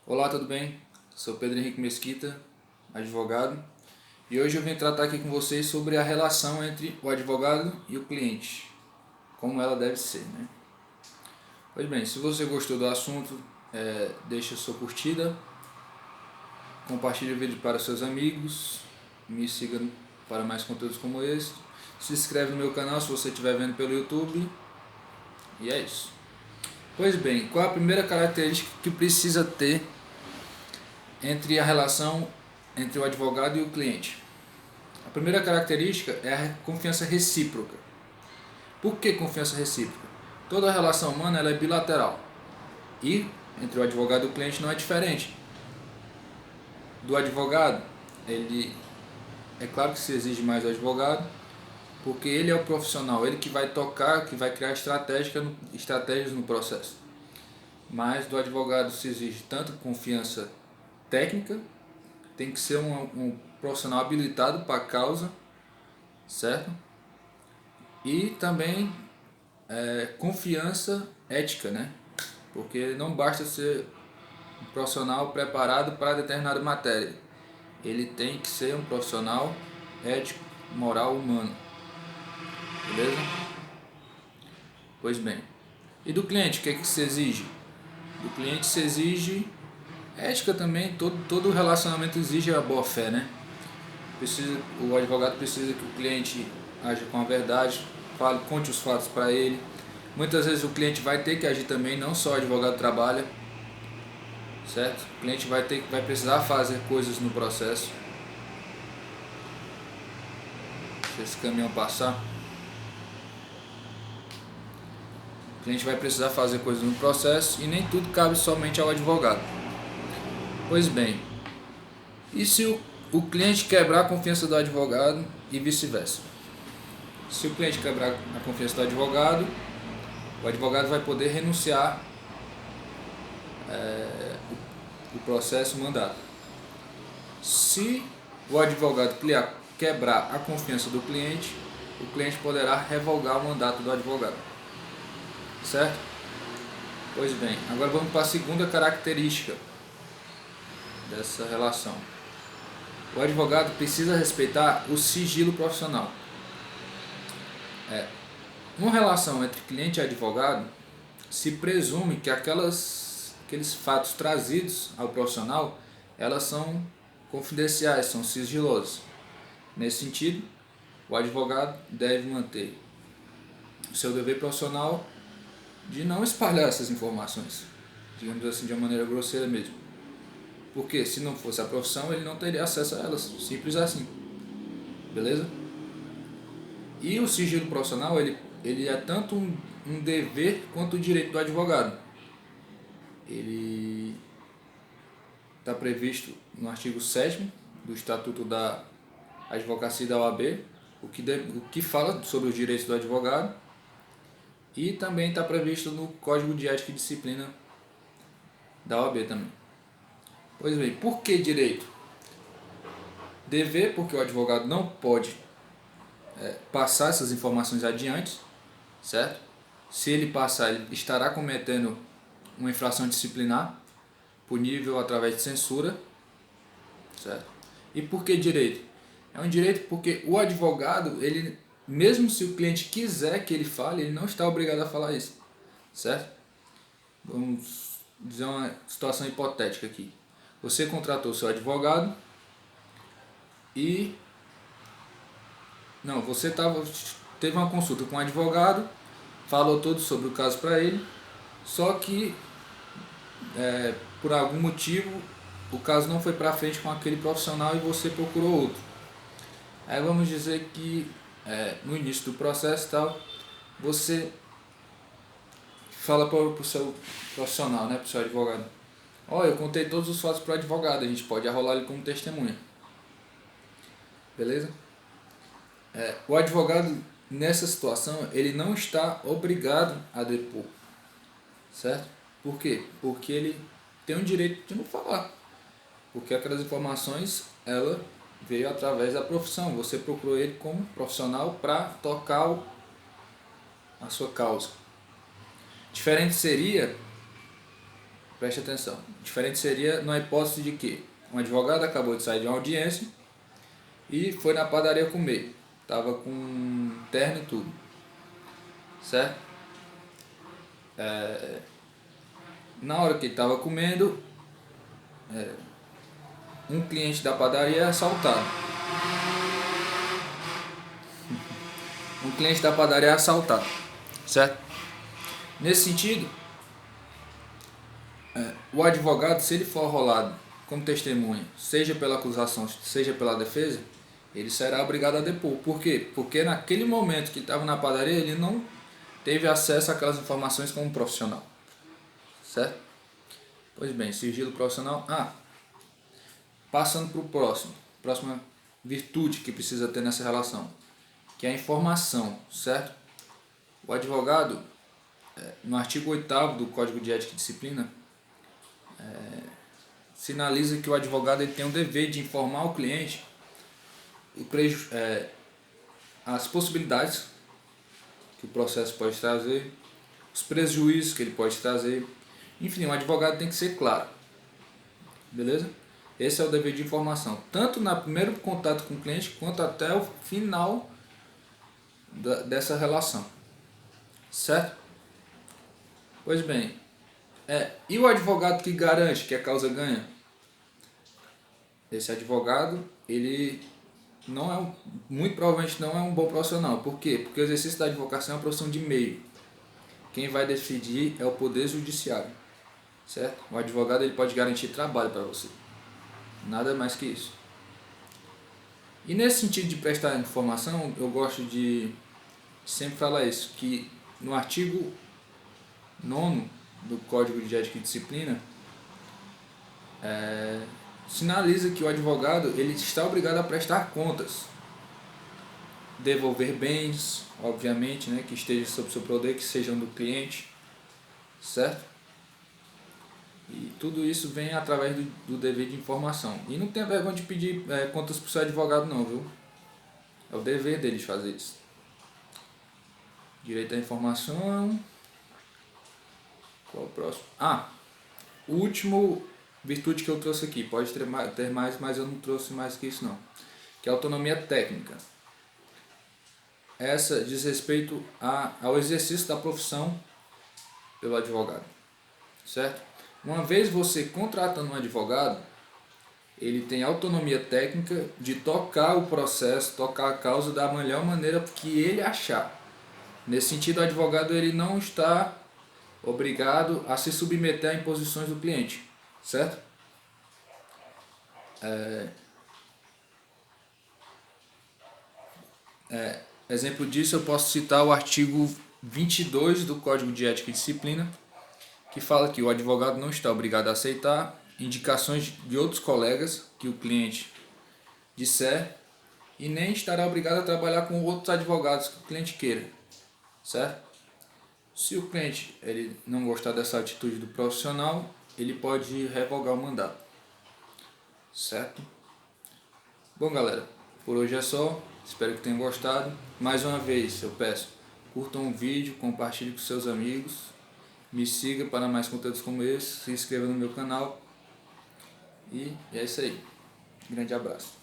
Olá, tudo bem? Sou Pedro Henrique Mesquita, advogado, e hoje eu vim tratar aqui com vocês sobre a relação entre o advogado e o cliente, como ela deve ser, né? Pois bem, se você gostou do assunto, deixa sua curtida, compartilhe o vídeo para seus amigos, me siga para mais conteúdos como esse, se inscreve no meu canal se você estiver vendo pelo YouTube, e é isso. Pois bem, qual a primeira característica que precisa ter entre a relação entre o advogado e o cliente? A primeira característica é a confiança recíproca. Por que confiança recíproca? Toda relação humana ela é bilateral e entre o advogado e o cliente não é diferente. Do advogado, ele é claro que se exige mais do advogado, porque ele é o profissional, ele que vai tocar, que vai criar estratégias no processo. Mas do advogado se exige tanto confiança técnica, tem que ser um profissional habilitado para a causa, certo? E também confiança ética, né? Porque não basta ser um profissional preparado para determinada matéria, ele tem que ser um profissional ético, moral, humano, beleza? Pois bem, e do cliente, o que é que se exige? Do cliente se exige ética também, todo relacionamento exige a boa fé, né? O advogado precisa que o cliente aja com a verdade, conte os fatos para ele. Muitas vezes o cliente vai ter que agir também, não só o advogado trabalha, certo? O cliente vai precisar fazer coisas no processo. Deixa esse caminhão passar. O cliente vai precisar fazer coisas no processo e nem tudo cabe somente ao advogado. Pois bem, e se o cliente quebrar a confiança do advogado e vice-versa? Se o cliente quebrar a confiança do advogado, o advogado vai poder renunciar o processo, o mandato. Se o advogado quebrar a confiança do cliente, o cliente poderá revogar o mandato do advogado, certo? Pois bem, agora vamos para a segunda característica dessa relação. O advogado precisa respeitar o sigilo profissional. Uma relação entre cliente e advogado, se presume que aqueles fatos trazidos ao profissional, elas são confidenciais, são sigilosos. Nesse sentido, o advogado deve manter o seu dever profissional de não espalhar essas informações, digamos assim, de uma maneira grosseira mesmo. Porque se não fosse a profissão, ele não teria acesso a elas, simples assim. Beleza? E o sigilo profissional, ele é tanto um dever quanto um direito do advogado. Ele está previsto no artigo 7º do Estatuto da Advocacia da OAB, o que fala sobre os direitos do advogado, e também está previsto no Código de Ética e Disciplina da OAB também. Pois bem, por que direito? Dever, porque o advogado não pode passar essas informações adiante, certo? Se ele passar, ele estará cometendo uma infração disciplinar, punível através de censura, certo? E por que direito? É um direito porque o advogado, ele, mesmo se o cliente quiser que ele fale, ele não está obrigado a falar isso, certo? Vamos dizer uma situação hipotética aqui. Você contratou seu advogado e você teve uma consulta com um advogado, falou tudo sobre o caso para ele, só que por algum motivo o caso não foi para frente com aquele profissional e você procurou outro. Aí vamos dizer que no início do processo tal, você fala para o seu profissional, né, para o seu advogado: olha, eu contei todos os fatos para o advogado, a gente pode arrolar ele como testemunha. Beleza? O advogado, nessa situação, ele não está obrigado a depor, certo? Por quê? Porque ele tem o direito de não falar, porque aquelas informações, ela veio através da profissão, você procurou ele como profissional para tocar a sua causa. Diferente seria Preste atenção. Diferente seria na hipótese de que um advogado acabou de sair de uma audiência e foi na padaria comer. Tava com terno e tudo. Certo? Na hora que ele estava comendo, um cliente da padaria é assaltado. Um cliente da padaria é assaltado. Certo? Nesse sentido, o advogado, se ele for arrolado como testemunha, seja pela acusação, seja pela defesa, ele será obrigado a depor. Por quê? Porque naquele momento que estava na padaria, ele não teve acesso àquelas informações como profissional. Certo? Pois bem, sigilo profissional. Passando para o próxima virtude que precisa ter nessa relação, que é a informação, certo? O advogado, no artigo 8º do Código de Ética e Disciplina, sinaliza que o advogado ele tem o dever de informar o cliente as possibilidades que o processo pode trazer, os prejuízos que ele pode trazer. Enfim, o advogado tem que ser claro. Beleza? Esse é o dever de informação, tanto no primeiro contato com o cliente, quanto até o final dessa relação. Certo? Pois bem, e o advogado que garante que a causa ganha? Esse advogado, ele muito provavelmente não é um bom profissional. Por quê? Porque o exercício da advocacia é uma profissão de meio. Quem vai decidir é o Poder Judiciário. Certo? O advogado ele pode garantir trabalho para você. Nada mais que isso. E nesse sentido de prestar informação, eu gosto de sempre falar isso, que no artigo 9º do Código de Ética e Disciplina, sinaliza que o advogado ele está obrigado a prestar contas, devolver bens, obviamente, né, que estejam sob seu poder, que sejam do cliente, certo? E tudo isso vem através do dever de informação. E não tenha vergonha de pedir contas para o seu advogado não, viu? É o dever dele de fazer isso. Direito à informação. Qual o próximo? O último virtude que eu trouxe aqui. Pode ter mais, mas eu não trouxe mais que isso não. Que é a autonomia técnica. Essa diz respeito ao exercício da profissão pelo advogado. Certo? Uma vez você contratando um advogado, ele tem autonomia técnica de tocar o processo, tocar a causa da melhor maneira que ele achar. Nesse sentido, o advogado ele não está obrigado a se submeter a imposições do cliente, certo? Exemplo disso, eu posso citar o artigo 22 do Código de Ética e Disciplina, que fala que o advogado não está obrigado a aceitar indicações de outros colegas que o cliente disser e nem estará obrigado a trabalhar com outros advogados que o cliente queira, certo? Se o cliente ele não gostar dessa atitude do profissional, ele pode revogar o mandato, certo? Bom, galera, por hoje é só. Espero que tenham gostado. Mais uma vez, eu peço, curtam o vídeo, compartilhe com seus amigos, me siga para mais conteúdos como esse, se inscreva no meu canal e é isso aí. Grande abraço.